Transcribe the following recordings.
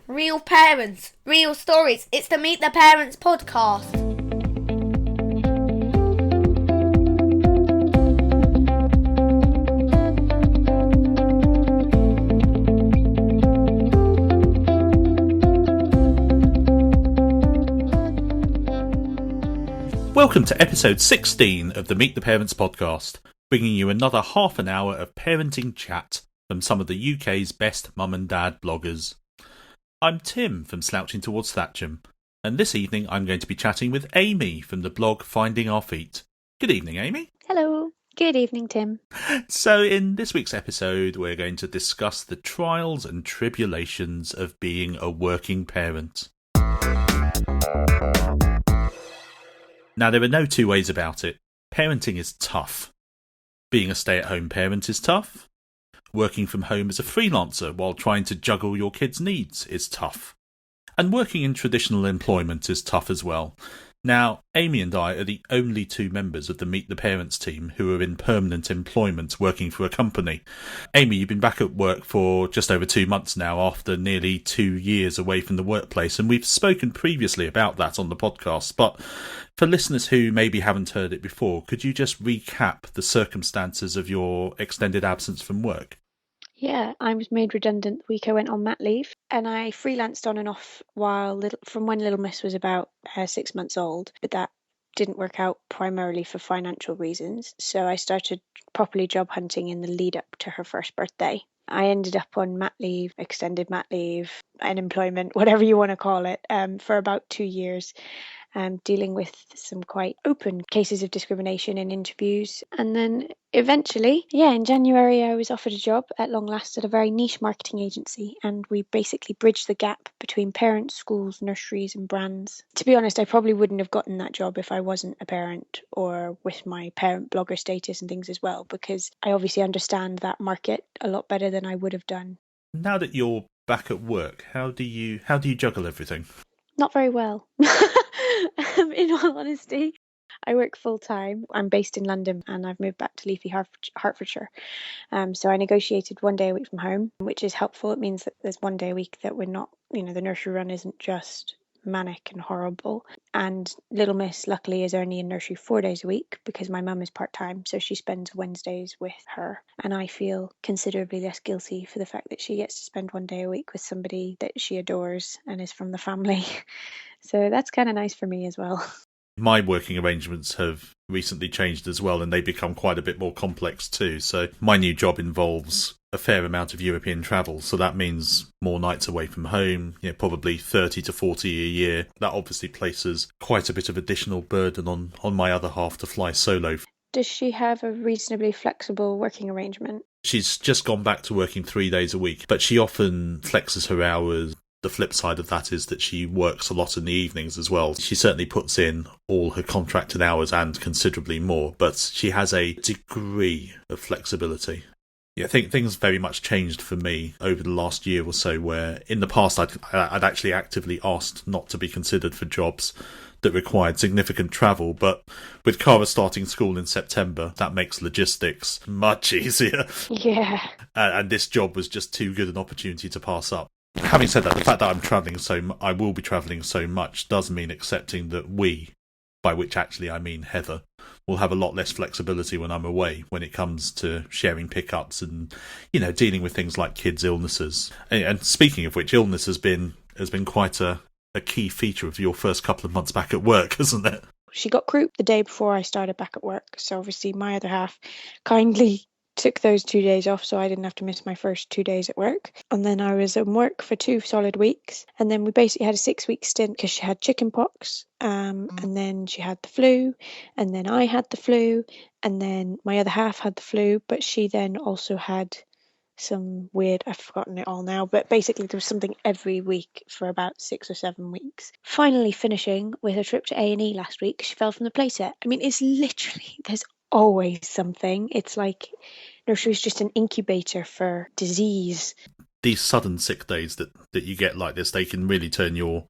real parents, real stories. It's the Meet the Parents podcast. Welcome to episode 16 of the Meet the Parents podcast, bringing you another half an hour of parenting chat from some of the UK's best mum and dad bloggers. I'm Tim from Slouching Towards Thatcham, and this evening I'm going to be chatting with Amie from the blog Finding Our Feet. Good evening, Amie. Hello. Good evening, Tim. So in this week's episode we're going to discuss the trials and tribulations of being a working parent. Now, there are no two ways about it. Parenting is tough. Being a stay-at-home parent is tough. Working from home as a freelancer while trying to juggle your kids' needs is tough. And working in traditional employment is tough as well. Now, Amie and I are the only two members of the Meet the Parents team who are in permanent employment working for a company. Amie, you've been back at work for just over 2 months now after nearly 2 years away from the workplace, and we've spoken previously about that on the podcast, but for listeners who maybe haven't heard it before, could you just recap the circumstances of your extended absence from work? Yeah, I was made redundant the week I went on mat leave, and I freelanced on and off from when Little Miss was about 6 months old, but that didn't work out primarily for financial reasons, so I started properly job hunting in the lead up to her first birthday. I ended up on mat leave, extended mat leave, unemployment, whatever you want to call it, for about 2 years. Dealing with some quite open cases of discrimination in interviews. And then eventually, in January, I was offered a job at long last at a very niche marketing agency. And we basically bridged the gap between parents, schools, nurseries and brands. To be honest, I probably wouldn't have gotten that job if I wasn't a parent or with my parent blogger status and things as well, because I obviously understand that market a lot better than I would have done. Now that you're back at work, how do you juggle everything? Not very well. In all honesty, I work full time. I'm based in London and I've moved back to leafy Hertfordshire. So I negotiated 1 day a week from home, which is helpful. It means that there's 1 day a week that we're not, the nursery run isn't just manic and horrible. And Little Miss, luckily, is only in nursery 4 days a week because my mum is part-time, so she spends Wednesdays with her. And I feel considerably less guilty for the fact that she gets to spend 1 day a week with somebody that she adores and is from the family. So that's kind of nice for me as well. My working arrangements have recently changed as well, and they become quite a bit more complex too. So my new job involves a fair amount of European travel, so that means more nights away from home, probably 30 to 40 a year. That obviously places quite a bit of additional burden on my other half to fly solo. Does she have a reasonably flexible working arrangement? She's just gone back to working 3 days a week, but she often flexes her hours. The flip side of that is that she works a lot in the evenings as well. She certainly puts in all her contracted hours and considerably more, but she has a degree of flexibility. I think things very much changed for me over the last year or so, where in the past I'd actually actively asked not to be considered for jobs that required significant travel, but with Cara starting school in September, that makes logistics much easier. Yeah. And this job was just too good an opportunity to pass up. Having said that, the fact that I will be travelling so much does mean accepting that we, by which actually I mean Heather, will have a lot less flexibility when I'm away when it comes to sharing pickups and, dealing with things like kids' illnesses. And speaking of which, illness has been quite a key feature of your first couple of months back at work, hasn't it? She got croup the day before I started back at work, so obviously my other half kindly took those 2 days off so I didn't have to miss my first 2 days at work. And then I was at work for 2 solid weeks. And then we basically had a 6-week stint because she had chicken pox. And then she had the flu. And then I had the flu. And then my other half had the flu. But she then also had some weird, I've forgotten it all now, but basically there was something every week for about 6 or 7 weeks. Finally finishing with a trip to A&E last week because she fell from the playset. I mean, it's literally, there's always something. It's like nursery is just an incubator for disease. these sudden sick days that you get like this, they can really turn your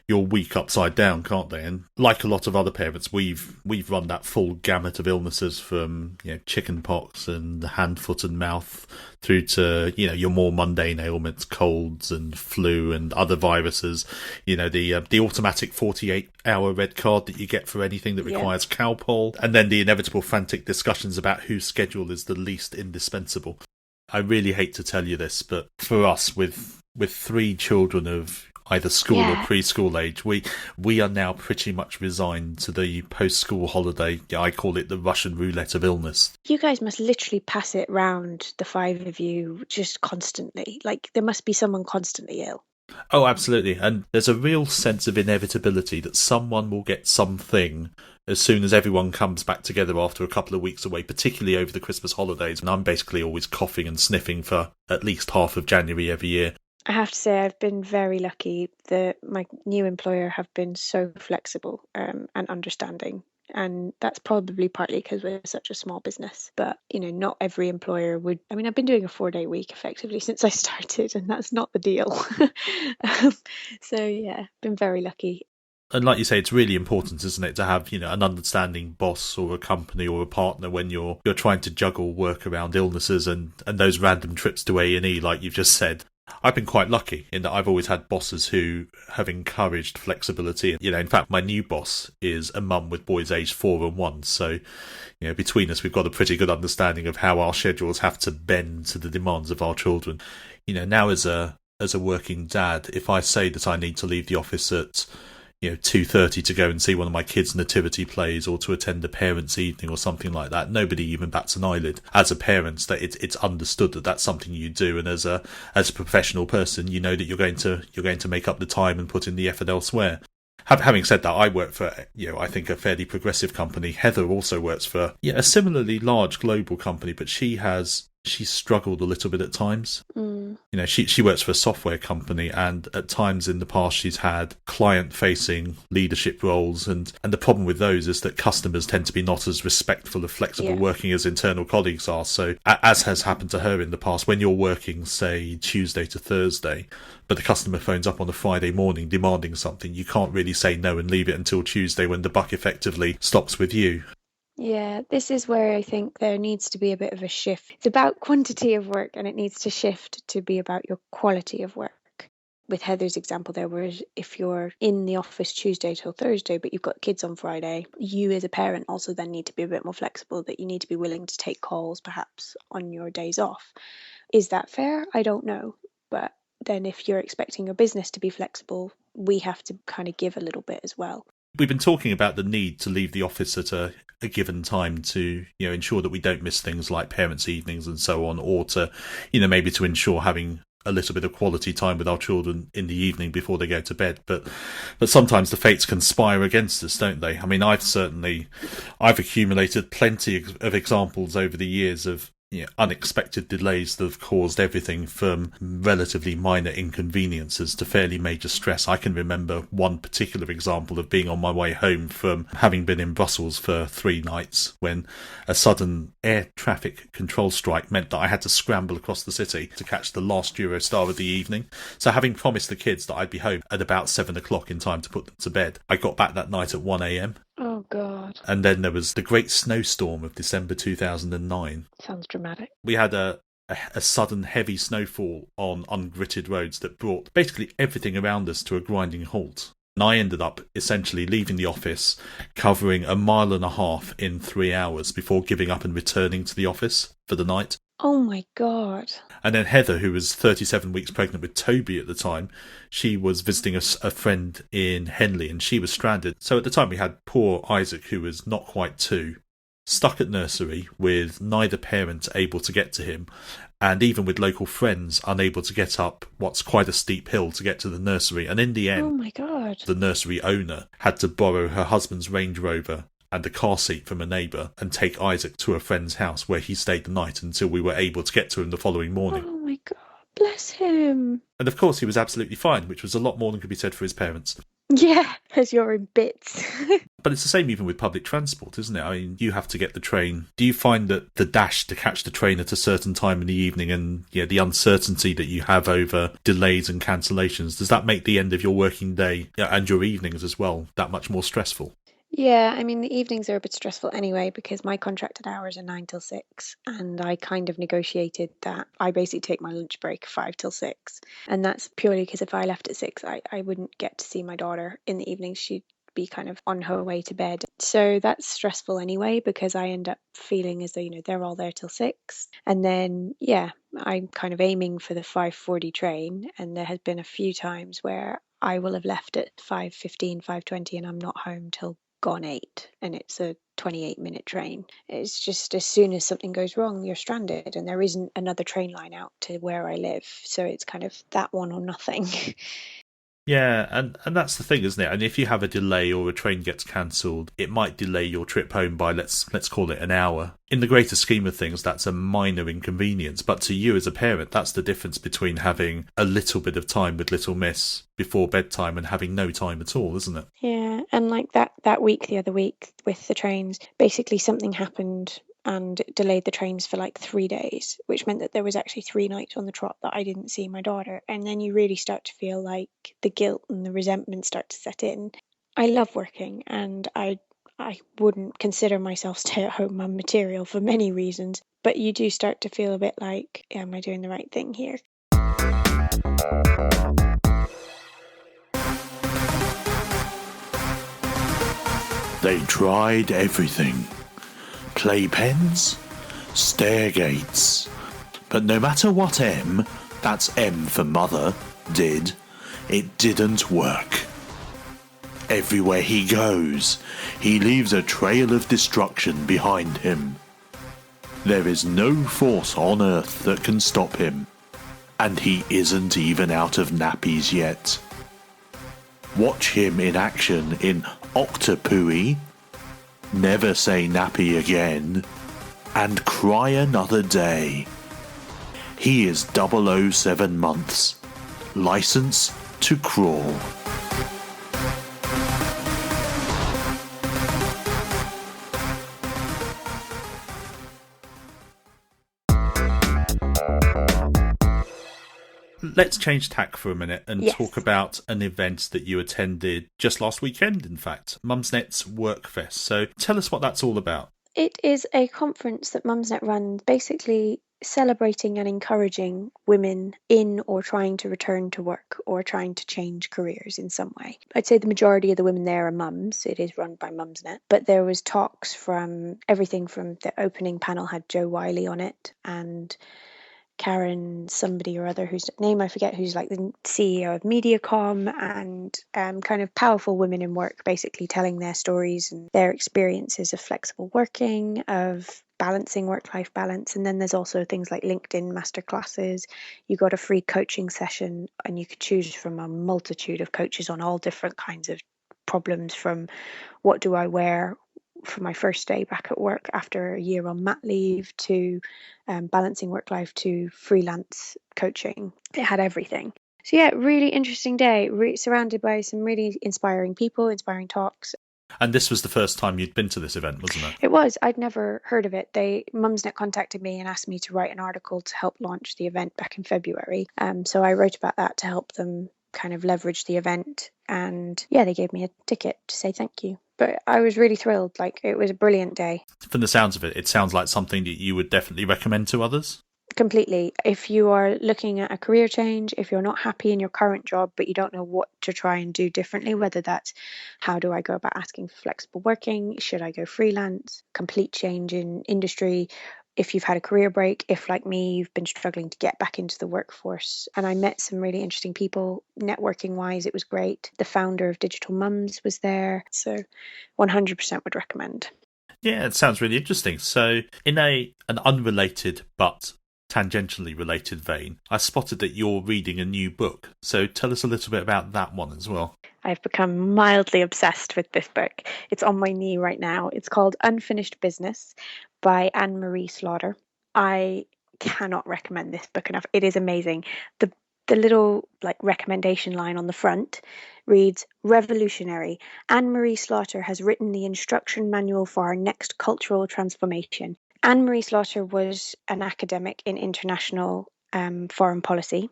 week upside down, can't they? And like a lot of other parents, we've run that full gamut of illnesses from chicken pox and hand, foot and mouth through to your more mundane ailments, colds and flu and other viruses. The automatic 48-hour red card that you get for anything that requires Calpol, and then the inevitable frantic discussions about whose schedule is the least indispensable. I really hate to tell you this, but for us, with 3 children of either school or preschool age, we are now pretty much resigned to the post-school holiday. I call it the Russian roulette of illness. You guys must literally pass it round, the 5 of you, just constantly. Like, there must be someone constantly ill. Oh, absolutely. And there's a real sense of inevitability that someone will get something as soon as everyone comes back together after a couple of weeks away, particularly over the Christmas holidays. And I'm basically always coughing and sniffing for at least half of January every year. I have to say I've been very lucky that my new employer have been so flexible and understanding. And that's probably partly because we're such a small business. But, not every employer would. I mean, I've been doing a 4-day week effectively since I started, and that's not the deal. So, yeah, been very lucky. And like you say, it's really important, isn't it, to have, an understanding boss or a company or a partner when you're trying to juggle work around illnesses and those random trips to A&E, like you've just said. I've been quite lucky in that I've always had bosses who have encouraged flexibility. In fact, my new boss is a mum with boys aged 4 and 1. So, between us, we've got a pretty good understanding of how our schedules have to bend to the demands of our children. Now as a working dad, if I say that I need to leave the office at 2:30 to go and see one of my kids' nativity plays or to attend a parents' evening or something like that, nobody even bats an eyelid. As a parent, that it's understood that that's something you do, and as a professional person, you know that you're going to make up the time and put in the effort elsewhere. Having said that, I work for I think a fairly progressive company. Heather also works for a similarly large global company, but she's struggled a little bit at times. She works for a software company, and at times in the past she's had client-facing leadership roles, and the problem with those is that customers tend to be not as respectful of flexible working as internal colleagues are. So, as has happened to her in the past, when you're working, say, Tuesday to Thursday, but the customer phones up on a Friday morning demanding something, you can't really say no and leave it until Tuesday when the buck effectively stops with you. Yeah, this is where I think there needs to be a bit of a shift. It's about quantity of work, and it needs to shift to be about your quality of work. With Heather's example there, whereas if you're in the office Tuesday till Thursday, but you've got kids on Friday, you as a parent also then need to be a bit more flexible, that you need to be willing to take calls perhaps on your days off. Is that fair? I don't know. But then if you're expecting your business to be flexible, we have to kind of give a little bit as well. We've been talking about the need to leave the office at a given time to ensure that we don't miss things like parents' evenings and so on, or to maybe to ensure having a little bit of quality time with our children in the evening before they go to bed. But sometimes the fates conspire against us, don't they? I mean, I've accumulated plenty of examples over the years of unexpected delays that have caused everything from relatively minor inconveniences to fairly major stress. I can remember one particular example of being on my way home from having been in Brussels for 3 nights when a sudden air traffic control strike meant that I had to scramble across the city to catch the last Eurostar of the evening. So having promised the kids that I'd be home at about 7 o'clock in time to put them to bed, I got back that night at 1 a.m. Oh, God. And then there was the great snowstorm of December 2009. Sounds dramatic. We had a sudden heavy snowfall on ungritted roads that brought basically everything around us to a grinding halt. And I ended up essentially leaving the office, covering 1.5 miles in 3 hours before giving up and returning to the office for the night. Oh my God. And then Heather, who was 37 weeks pregnant with Toby at the time, she was visiting a friend in Henley and she was stranded. So at the time we had poor Isaac, who was not quite 2, stuck at nursery with neither parent able to get to him, and even with local friends unable to get up what's quite a steep hill to get to the nursery. And in the end, oh my God, the nursery owner had to borrow her husband's Range Rover and a car seat from a neighbour and take Isaac to a friend's house where he stayed the night until we were able to get to him the following morning. Oh my God, bless him. And of course he was absolutely fine, which was a lot more than could be said for his parents. Yeah, as you're in bits. But it's the same even with public transport, isn't it? I mean, you have to get the train. Do you find that the dash to catch the train at a certain time in the evening and the uncertainty that you have over delays and cancellations, does that make the end of your working day and your evenings as well that much more stressful? Yeah, I mean, the evenings are a bit stressful anyway because my contracted hours are 9 till 6, and I kind of negotiated that I basically take my lunch break 5 till 6. And that's purely because if I left at 6, I wouldn't get to see my daughter in the evenings. She'd be kind of on her way to bed. So that's stressful anyway because I end up feeling as though, they're all there till 6. And then, yeah, I'm kind of aiming for the 5:40 train. And there has been a few times where I will have left at 5:15, 5:20, and I'm not home till gone 8, and it's a 28-minute train. It's just as soon as something goes wrong, you're stranded, and there isn't another train line out to where I live. So it's kind of that one or nothing. Yeah, and that's the thing, isn't it? And if you have a delay or a train gets cancelled, it might delay your trip home by let's call it an hour. In the greater scheme of things, that's a minor inconvenience, but to you as a parent, that's the difference between having a little bit of time with little miss before bedtime and having no time at all, isn't it? Yeah, and like that week, the other week with the trains, basically something happened and it delayed the trains for like 3 days, which meant that there was actually 3 nights on the trot that I didn't see my daughter. And then you really start to feel like the guilt and the resentment start to set in. I love working, and I wouldn't consider myself stay-at-home mum material for many reasons, but you do start to feel a bit like, am I doing the right thing here? They tried everything. Playpens, stairgates. But no matter what that's M for mother, did, it didn't work. Everywhere he goes, he leaves a trail of destruction behind him. There is no force on earth that can stop him, and he isn't even out of nappies yet. Watch him in action in Octopooey, Never Say Nappy Again, and Cry Another Day. He is 007 months. License to crawl. Let's change tack for a minute and Yes. talk about an event that you attended just last weekend, in fact, Mumsnet's Workfest. So tell us what that's all about. It is a conference that Mumsnet runs, basically celebrating and encouraging women in or trying to return to work or trying to change careers in some way. I'd say the majority of the women there are mums. It is run by Mumsnet, but there was talks from everything from the opening panel had Joe Wiley on it, and Karen somebody or other whose name I forget, who's like the CEO of Mediacom, and kind of powerful women in work, basically telling their stories and their experiences of flexible working, of balancing work-life balance. And then there's also things like LinkedIn masterclasses. You got a free coaching session, and you could choose from a multitude of coaches on all different kinds of problems, from what do I wear for my first day back at work after a year on mat leave, to balancing work life, to freelance coaching. It had everything. So yeah, really interesting day, surrounded by some really inspiring people, inspiring talks. And this was the first time you'd been to this event, wasn't it? It was. I'd never heard of it. Mumsnet contacted me and asked me to write an article to help launch the event back in February. So I wrote about that to help them kind of leverage the event. And yeah, they gave me a ticket to say thank you. But I was really thrilled. Like, it was a brilliant day. From the sounds of it, it sounds like something that you would definitely recommend to others. Completely. If you are looking at a career change, if you're not happy in your current job, but you don't know what to try and do differently, whether that's how do I go about asking for flexible working, should I go freelance, complete change in industry, if you've had a career break, if like me, you've been struggling to get back into the workforce. And I met some really interesting people, networking wise, it was great. The founder of Digital Mums was there. So 100% would recommend. Yeah, it sounds really interesting. So in an unrelated but tangentially related vein, I spotted that you're reading a new book. So tell us a little bit about that one as well. I've become mildly obsessed with this book. It's on my knee right now. It's called Unfinished Business by Anne Marie Slaughter. I cannot recommend this book enough. It is amazing. The The little recommendation line on the front reads, "Revolutionary. Anne-Marie Slaughter has written the instruction manual for our next cultural transformation." Anne-Marie Slaughter was an academic in international foreign policy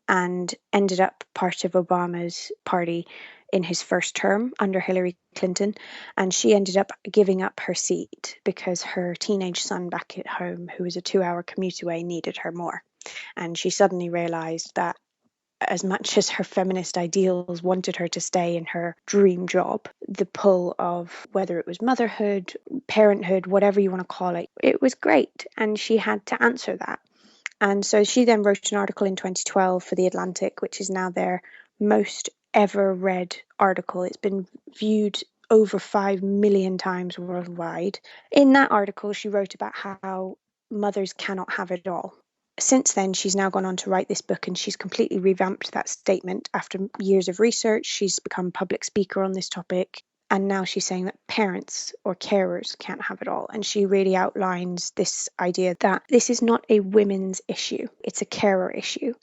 and ended up part of Obama's party in his first term under Hillary Clinton. And she ended up giving up her seat because her teenage son back at home, who was a 2-hour commute away, needed her more. And she suddenly realized that as much as her feminist ideals wanted her to stay in her dream job, the pull of whether it was motherhood, parenthood, whatever you want to call it, it was great. And she had to answer that. And so she then wrote an article in 2012 for The Atlantic, which is now their most ever read article. It's been viewed over 5 million times worldwide. In that article, she wrote about how mothers cannot have it all. Since then, she's now gone on to write this book, and she's completely revamped that statement. After years of research, she's become a public speaker on this topic. And now she's saying that parents or carers can't have it all. And she really outlines this idea that this is not a women's issue, it's a carer issue.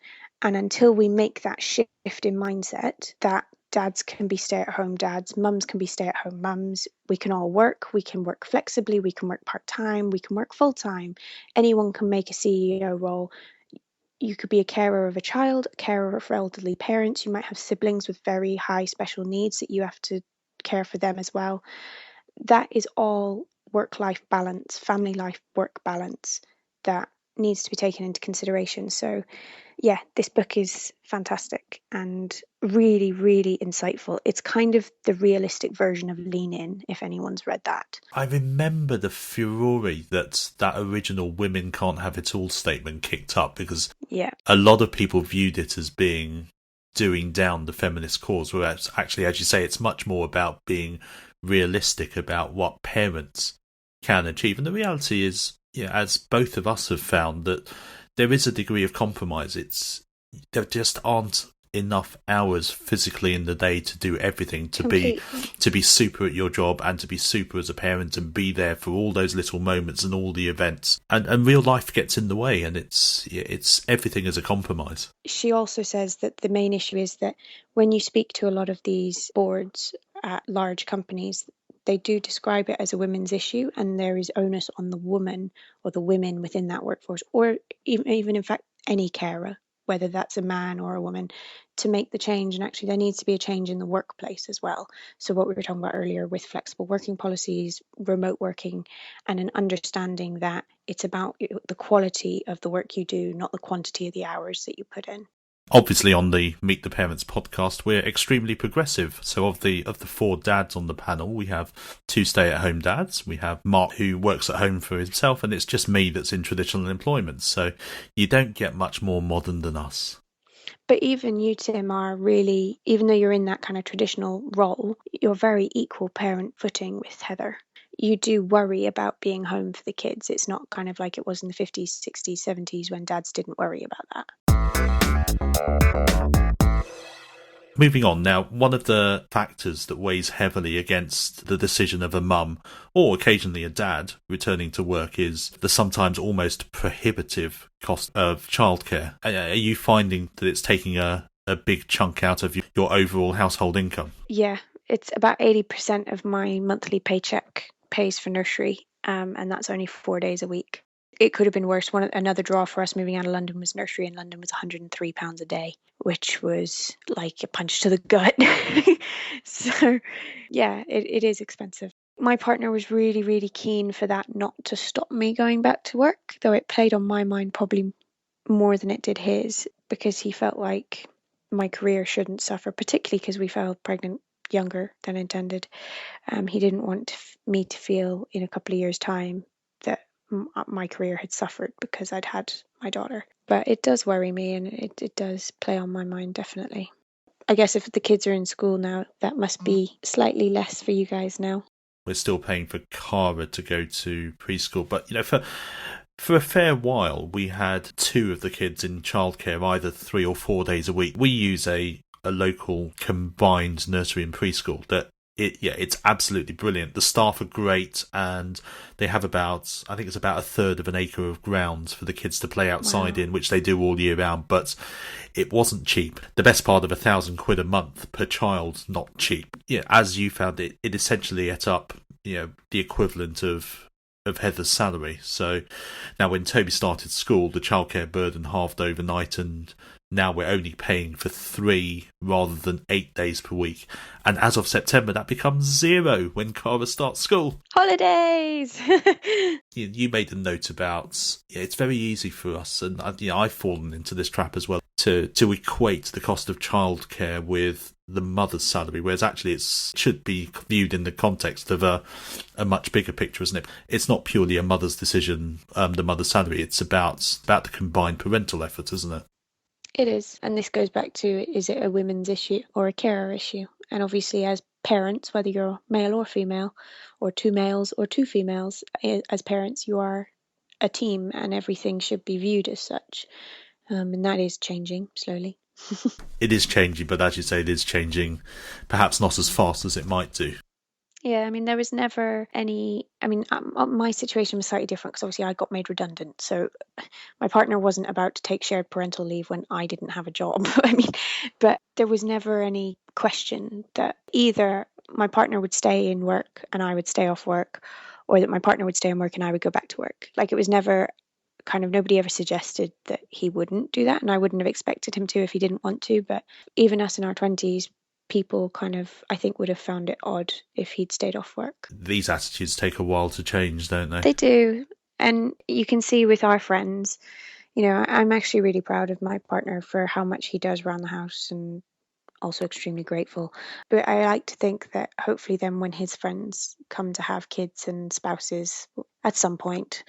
And until we make that shift in mindset that dads can be stay-at-home dads, mums can be stay-at-home mums, we can all work, we can work flexibly, we can work part-time, we can work full-time, anyone can make a CEO role. You could be a carer of a child, a carer for elderly parents, you might have siblings with very high special needs that you have to care for them as well. That is all work-life balance, family life work balance that needs to be taken into consideration. So yeah, this book is fantastic and really, really insightful. It's kind of the realistic version of Lean In, if anyone's read that. I remember the furore that original "women can't have it all" statement kicked up, because a lot of people viewed it as being doing down the feminist cause, whereas actually, as you say, it's much more about being realistic about what parents can achieve. And the reality is, as both of us have found, that there is a degree of compromise. There just aren't enough hours physically in the day to do everything, to be super at your job and to be super as a parent and be there for all those little moments and all the events, and real life gets in the way, and it's everything is a compromise. She also says that the main issue is that when you speak to a lot of these boards at large companies, they do describe it as a women's issue, and there is onus on the woman or the women within that workforce, or even in fact any carer, whether that's a man or a woman, to make the change. And actually there needs to be a change in the workplace as well. So what we were talking about earlier with flexible working policies, remote working, and an understanding that it's about the quality of the work you do, not the quantity of the hours that you put in. Obviously, on the Meet the Parents podcast, we're extremely progressive. So of the 4 dads on the panel, we have 2 stay-at-home dads. We have Mark, who works at home for himself, and it's just me that's in traditional employment. So you don't get much more modern than us. But even you, Tim, are really, even though you're in that kind of traditional role, you're very equal parent footing with Heather. You do worry about being home for the kids. It's not kind of like it was in the 50s, 60s, 70s when dads didn't worry about that. Moving on now, one of the factors that weighs heavily against the decision of a mum, or occasionally a dad, returning to work is the sometimes almost prohibitive cost of childcare. Are you finding that it's taking a big chunk out of your overall household income? Yeah, it's about 80% of my monthly paycheck pays for nursery, and that's only 4 days a week. It could have been worse. Another draw for us moving out of London was nursery, and London was £103 a day, which was like a punch to the gut. So yeah, it is expensive. My partner was really, really keen for that not to stop me going back to work, though it played on my mind probably more than it did his, because he felt like my career shouldn't suffer, particularly because we fell pregnant younger than intended. He didn't want me to feel in a couple of years' time that my career had suffered because I'd had my daughter. But it does worry me, and it does play on my mind, definitely. I guess if the kids are in school now, that must be slightly less for you guys now. We're still paying for Cara to go to preschool, but for a fair while we had 2 of the kids in childcare either 3 or 4 days a week. We use a local combined nursery and preschool that It's absolutely brilliant. The staff are great, and they have I think it's about a third of an acre of ground for the kids to play outside in, which they do all year round. But it wasn't cheap. The best part of £1,000 a month per child, not cheap. Yeah, as you found it, it essentially ate up, the equivalent of Heather's salary. So now when Toby started school, the childcare burden halved overnight, and now we're only paying for 3 rather than 8 days per week. And as of September, that becomes 0 when Cara starts school. Holidays! You made a note about, it's very easy for us, and I've fallen into this trap as well, to equate the cost of childcare with the mother's salary, whereas actually it should be viewed in the context of a much bigger picture, isn't it? It's not purely a mother's decision, the mother's salary. It's about the combined parental effort, isn't it? It is. And this goes back to, is it a women's issue or a carer issue? And obviously as parents, whether you're male or female, or 2 males or 2 females, as parents you are a team and everything should be viewed as such. And that is changing slowly. It is changing, but as you say, it is changing perhaps not as fast as it might do. Yeah, I mean, there was never any. I mean, my situation was slightly different because obviously I got made redundant. So my partner wasn't about to take shared parental leave when I didn't have a job. I mean, but there was never any question that either my partner would stay in work and I would stay off work, or that my partner would stay in work and I would go back to work. Like, it was never kind of, nobody ever suggested that he wouldn't do that, and I wouldn't have expected him to if he didn't want to. But even us in our 20s, people kind of, I think, would have found it odd if he'd stayed off work. These attitudes take a while to change, don't they? They do. And you can see with our friends, I'm actually really proud of my partner for how much he does around the house, and also extremely grateful. But I like to think that hopefully then when his friends come to have kids and spouses at some point,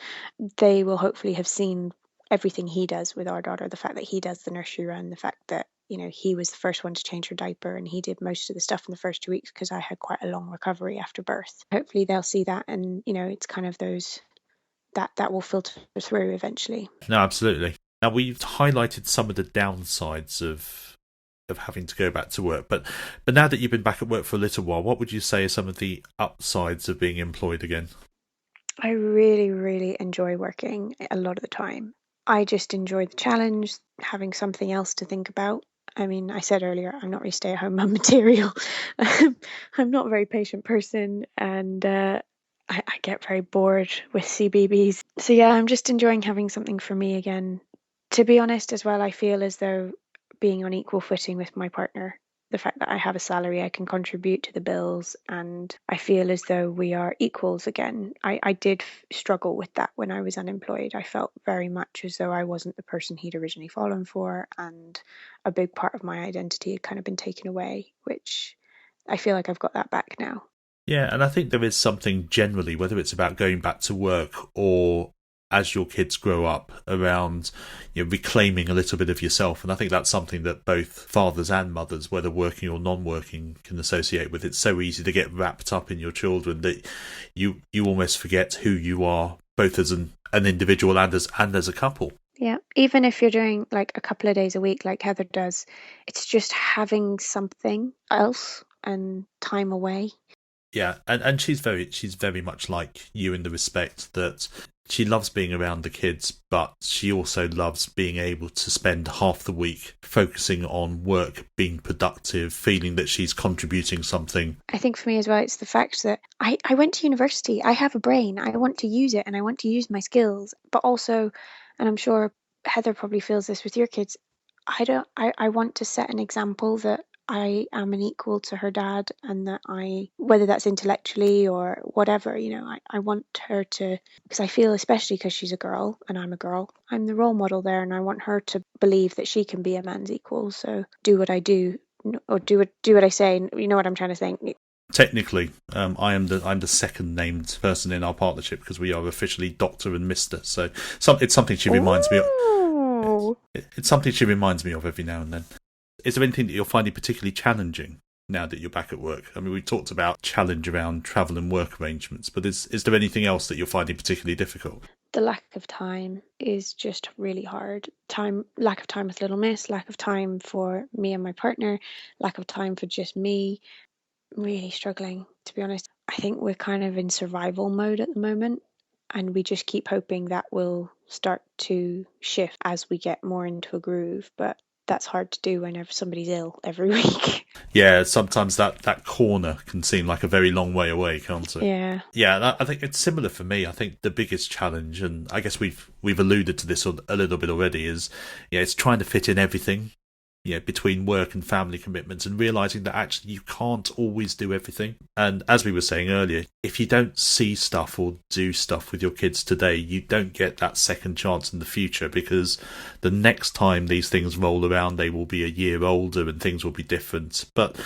they will hopefully have seen everything he does with our daughter, the fact that he does the nursery run, the fact that he was the first one to change her diaper and he did most of the stuff in the first 2 weeks because I had quite a long recovery after birth. Hopefully they'll see that, and it's kind of those that will filter through eventually. No, absolutely. Now, we've highlighted some of the downsides of having to go back to work, but now that you've been back at work for a little while, what would you say are some of the upsides of being employed again? I really, really enjoy working a lot of the time. I just enjoy the challenge, having something else to think about. I mean, I said earlier, I'm not really stay-at-home mum material. I'm not a very patient person, and I get very bored with CBBS. So yeah, I'm just enjoying having something for me again. To be honest as well, I feel as though being on equal footing with my partner, the fact that I have a salary, I can contribute to the bills, and I feel as though we are equals again. I did struggle with that when I was unemployed. I felt very much as though I wasn't the person he'd originally fallen for, and a big part of my identity had kind of been taken away, which I feel like I've got that back now. Yeah, and I think there is something generally, whether it's about going back to work or as your kids grow up, around reclaiming a little bit of yourself. And I think that's something that both fathers and mothers, whether working or non-working, can associate with. It's so easy to get wrapped up in your children that you almost forget who you are, both as an individual and as a couple. Yeah, even if you're doing like a couple of days a week like Heather does, it's just having something else and time away. Yeah, and she's very much like you in the respect that she loves being around the kids, but she also loves being able to spend half the week focusing on work, being productive, feeling that she's contributing something. I think for me as well, it's the fact that I went to university. I have a brain. I want to use it and I want to use my skills. But also, and I'm sure Heather probably feels this with your kids, I want to set an example that I am an equal to her dad, and that whether that's intellectually or whatever, I want her to, because I feel, especially because she's a girl and I'm a girl, I'm the role model there, and I want her to believe that she can be a man's equal. So do what I do, or do what I say. You know what I'm trying to say? Technically, I'm the second named person in our partnership because we are officially Doctor and Mister. So it's something she reminds me of. It's something she reminds me of every now and then. Is there anything that you're finding particularly challenging now that you're back at work? I mean, we talked about challenge around travel and work arrangements, but is there anything else that you're finding particularly difficult? The lack of time is just really hard. Lack of time with little miss, lack of time for me and my partner, lack of time for just me. really struggling, to be honest. I think we're kind of in survival mode at the moment, and we just keep hoping that will start to shift as we get more into a groove. But that's hard to do whenever somebody's ill every week. Yeah, sometimes that corner can seem like a very long way away, can't it? Yeah. Yeah, I think it's similar for me. I think the biggest challenge, and I guess we've alluded to this a little bit already, is it's trying to fit in everything, between work and family commitments, and realising that actually you can't always do everything. And as we were saying earlier, if you don't see stuff or do stuff with your kids today, you don't get that second chance in the future, because the next time these things roll around, they will be a year older and things will be different. But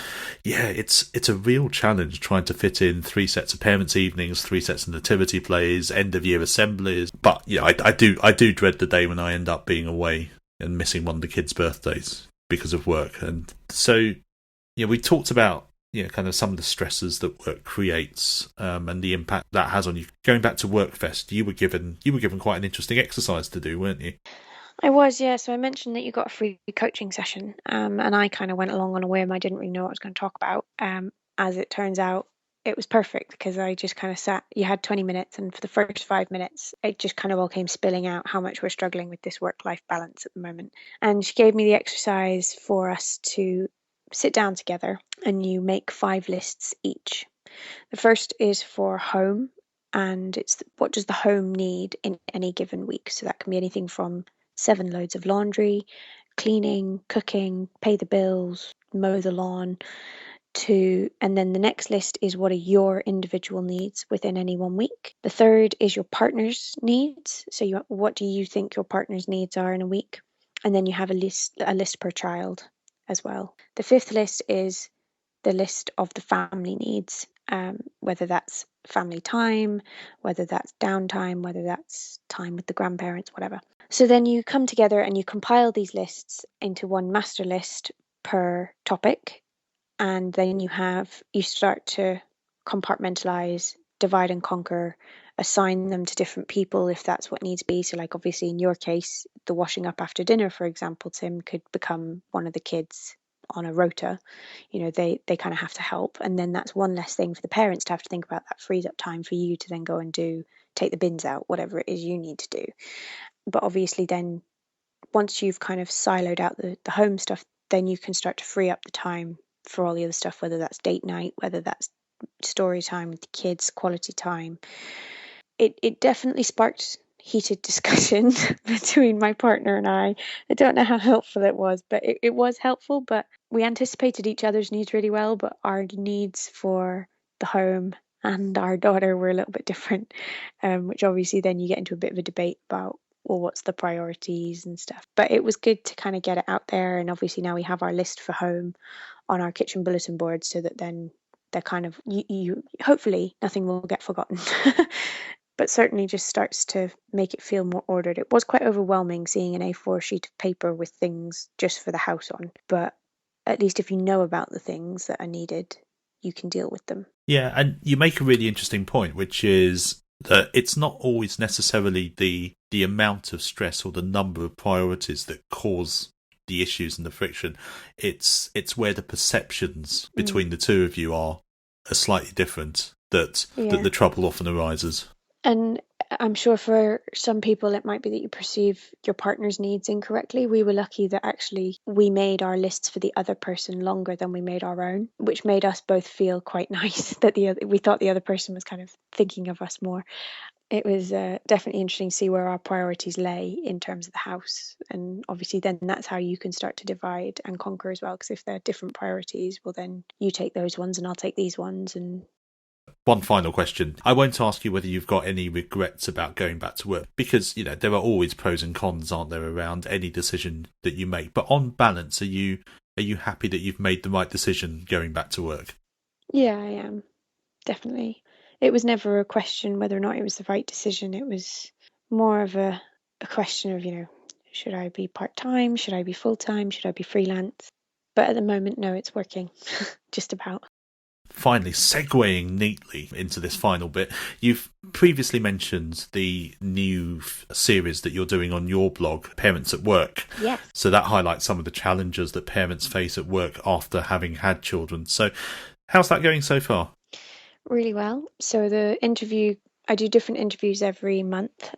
yeah, it's a real challenge trying to fit in 3 sets of parents' evenings, 3 sets of nativity plays, end of year assemblies. But I do dread the day when I end up being away and missing one of the kids' birthdays because of work. And so we talked about kind of some of the stresses that work creates, and the impact that has on you. Going back to Workfest, you were given quite an interesting exercise to do, weren't you? I was, yeah. So I mentioned that you got a free coaching session, and I kind of went along on a whim. I didn't really know what I was going to talk about. As it turns out, it was perfect, because I just kind of sat. You had 20 minutes, and for the first 5 minutes, it just kind of all came spilling out how much we're struggling with this work-life balance at the moment. And she gave me the exercise for us to sit down together, and you make 5 lists each. The first is for home, and it's what does the home need in any given week. So that can be anything from 7 loads of laundry, cleaning, cooking, pay the bills, mow the lawn, and then the next list is what are your individual needs within any 1 week. The third is your partner's needs. So what do you think your partner's needs are in a week? And then you have a list per child as well. The 5th list is the list of the family needs, whether that's family time, whether that's downtime, whether that's time with the grandparents, whatever. So then you come together and you compile these lists into one master list per topic, and then you start to compartmentalize, divide and conquer, assign them to different people if that's what needs to be. So like obviously in your case, the washing up after dinner, for example, Tim, could become one of the kids on a rota. They kind of have to help, and then that's one less thing for the parents to have to think about. That frees up time for you to then go and take the bins out, whatever it is you need to do. But obviously then once you've kind of siloed out the home stuff, then you can start to free up the time for all the other stuff, whether that's date night, whether that's story time with the kids, quality time. It definitely sparked heated discussion between my partner and I. I don't know how helpful it was, but it was helpful. But we anticipated each other's needs really well, but our needs for the home and our daughter were a little bit different, which obviously then you get into a bit of a debate about, well, what's the priorities and stuff. But it was good to kind of get it out there, and obviously now we have our list for home on our kitchen bulletin board, so that then they're kind of, you hopefully nothing will get forgotten. But certainly just starts to make it feel more ordered. It was quite overwhelming seeing an A4 sheet of paper with things just for the house on, but at least if you know about the things that are needed, you can deal with them. Yeah, and you make a really interesting point, which is that it's not always necessarily the amount of stress or the number of priorities that cause the issues and the friction. It's where the perceptions between the two of you are slightly different that the trouble often arises. And I'm sure for some people it might be that you perceive your partner's needs incorrectly. We were lucky that actually we made our lists for the other person longer than we made our own, which made us both feel quite nice that we thought the other person was kind of thinking of us more. It was definitely interesting to see where our priorities lay in terms of the house. And obviously then that's how you can start to divide and conquer as well, because if they're different priorities, well then you take those ones and I'll take these ones. And one final question. I won't ask you whether you've got any regrets about going back to work, because there are always pros and cons, aren't there, around any decision that you make. But on balance, are you happy that you've made the right decision going back to work? Yeah, I am. Definitely. It was never a question whether or not it was the right decision. It was more of a question of, should I be part-time? Should I be full-time? Should I be freelance? But at the moment, no, it's working. Just about. Finally, segueing neatly into this final bit, you've previously mentioned the new series that you're doing on your blog, Parents at Work. Yes. So that highlights some of the challenges that parents face at work after having had children. So How's that going so far? Really well. So I do different interviews every month.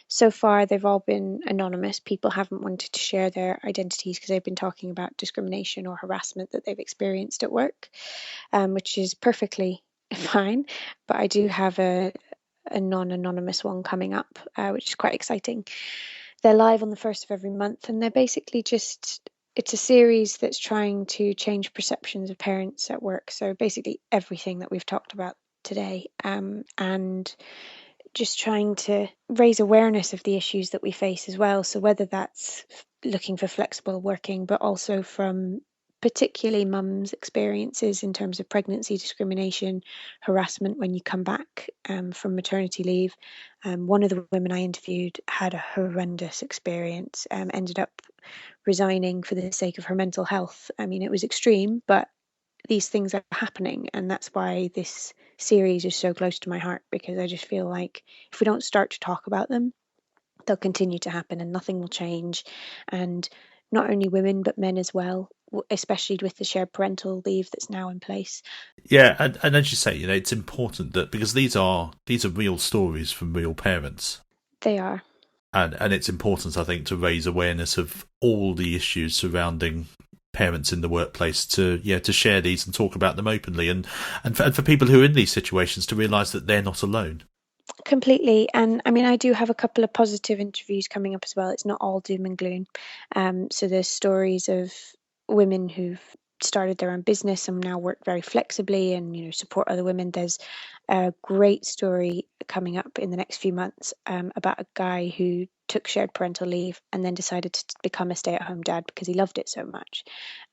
So far, they've all been anonymous. People haven't wanted to share their identities because they've been talking about discrimination or harassment that they've experienced at work, which is perfectly fine. But I do have a non-anonymous one coming up, which is quite exciting. They're live on the first of every month, and they're basically it's a series that's trying to change perceptions of parents at work. So basically everything that we've talked about today, and just trying to raise awareness of the issues that we face as well. So whether that's looking for flexible working, but also from particularly mums' experiences in terms of pregnancy discrimination, harassment when you come back from maternity leave. One of the women I interviewed had a horrendous experience, ended up resigning for the sake of her mental health. I mean, it was extreme, but these things are happening, and that's why this series is so close to my heart, because I just feel like if we don't start to talk about them, they'll continue to happen and nothing will change. And not only women but men as well, especially with the shared parental leave that's now in place. Yeah, and as you say, it's important that because these are real stories from real parents. They are. And it's important, I think, to raise awareness of all the issues surrounding parents in the workplace, to share these and talk about them openly, and for people who are in these situations to realise that they're not alone. Completely. And I mean, I do have a couple of positive interviews coming up as well. It's not all doom and gloom. So there's stories of women who've started their own business and now work very flexibly and support other women. There's a great story coming up in the next few months about a guy who took shared parental leave and then decided to become a stay-at-home dad because he loved it so much.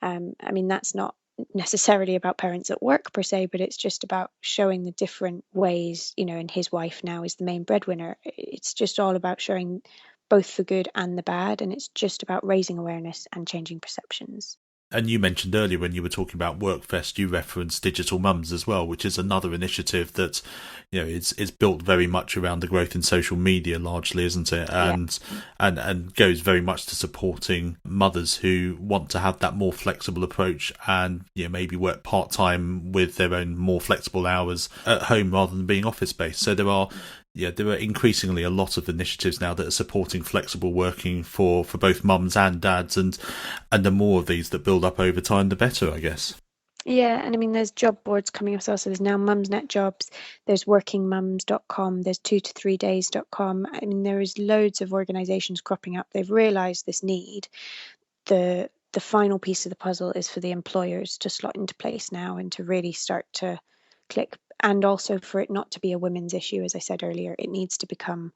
I mean, that's not necessarily about parents at work per se, but it's just about showing the different ways, and his wife now is the main breadwinner. It's just all about showing both the good and the bad, and it's just about raising awareness and changing perceptions. And you mentioned earlier when you were talking about Workfest, you referenced Digital Mums as well, which is another initiative that, is built very much around the growth in social media largely, isn't it? And goes very much to supporting mothers who want to have that more flexible approach and maybe work part-time with their own more flexible hours at home rather than being office-based. So there are increasingly a lot of initiatives now that are supporting flexible working for both mums and dads, and the more of these that build up over time, the better, I guess. Yeah, and I mean, there's job boards coming up as well. So there's now Mumsnet Jobs, there's workingmums.com, there's 2to3days.com. I mean, there is loads of organisations cropping up. They've realised this need. The final piece of the puzzle is for the employers to slot into place now and to really start to click. And also for it not to be a women's issue, as I said earlier, it needs to become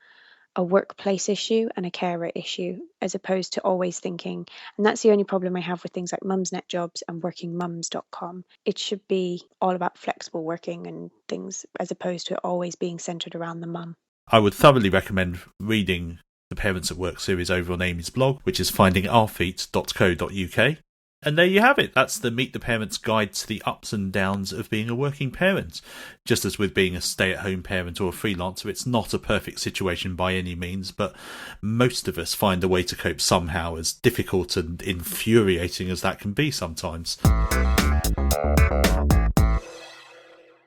a workplace issue and a carer issue, as opposed to always thinking, and that's the only problem I have with things like Mumsnet Jobs and workingmums.com. It should be all about flexible working and things, as opposed to it always being centred around the mum. I would thoroughly recommend reading the Parents at Work series over on Amy's blog, which is findingourfeet.co.uk. And there you have it. That's the Meet the Parents guide to the ups and downs of being a working parent. Just as with being a stay-at-home parent or a freelancer, it's not a perfect situation by any means, but most of us find a way to cope somehow, as difficult and infuriating as that can be sometimes.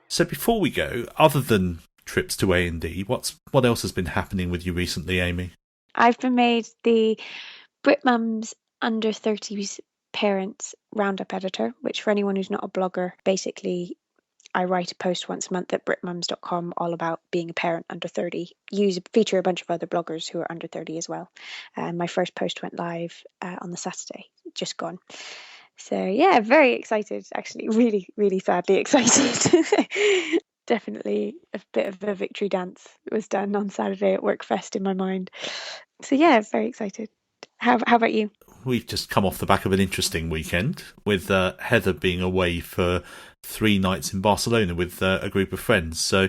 So before we go, other than trips to A&D, what else has been happening with you recently, Amy? I've been made the Brit Mums Under 30s Parents Roundup editor, which for anyone who's not a blogger, basically I write a post once a month at britmums.com all about being a parent under 30. Feature a bunch of other bloggers who are under 30 as well. My first post went live on the Saturday, just gone. So yeah, very excited, actually, really, really sadly excited. Definitely a bit of a victory dance was done on Saturday at Workfest in my mind. So yeah, very excited. How about you? We've just come off the back of an interesting weekend with Heather being away for 3 nights in Barcelona with a group of friends. So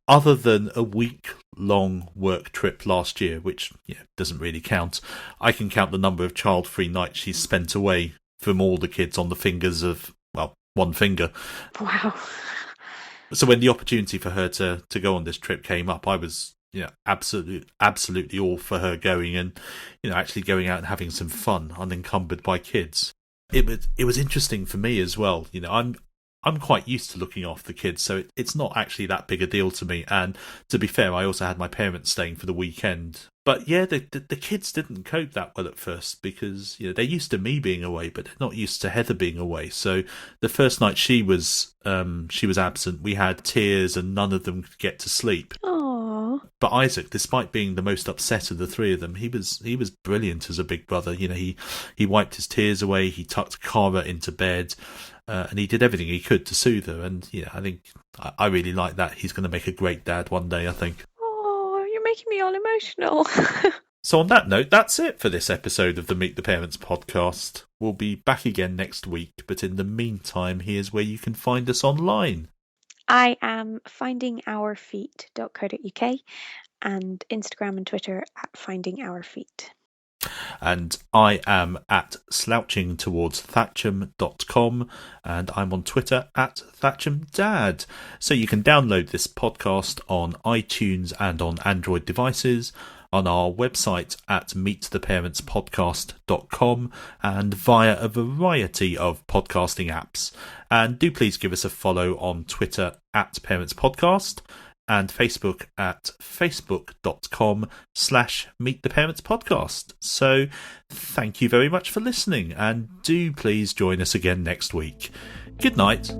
other than a week-long work trip last year, which doesn't really count, I can count the number of child-free nights she's spent away from all the kids on the fingers of, well, one finger. Wow. So when the opportunity for her to go on this trip came up, I was absolutely all for her going and actually going out and having some fun unencumbered by kids. It was interesting for me as well. I'm quite used to looking after the kids, so it's not actually that big a deal to me. And to be fair, I also had my parents staying for the weekend. But yeah, the kids didn't cope that well at first because they're used to me being away, but they're not used to Heather being away. So the first night she was absent, we had tears and none of them could get to sleep. Aww. But Isaac, despite being the most upset of the three of them, he was brilliant as a big brother. He wiped his tears away. He tucked Cara into bed. And he did everything he could to soothe her, and I think I really like that. He's going to make a great dad one day, I think. Oh, you're making me all emotional. So on that note, that's it for this episode of the Meet the Parents podcast. We'll be back again next week, but in the meantime, here's where you can find us online. I am findingourfeet.co.uk and Instagram and Twitter at findingourfeet. And I am at slouchingtowardsthatcham.com, and I'm on Twitter at ThatchamDad. So you can download this podcast on iTunes and on Android devices, on our website at meettheparentspodcast.com, and via a variety of podcasting apps. And do please give us a follow on Twitter at ParentsPodcast, and Facebook at facebook.com/meettheparentspodcast. So thank you very much for listening, and do please join us again next week. Good night.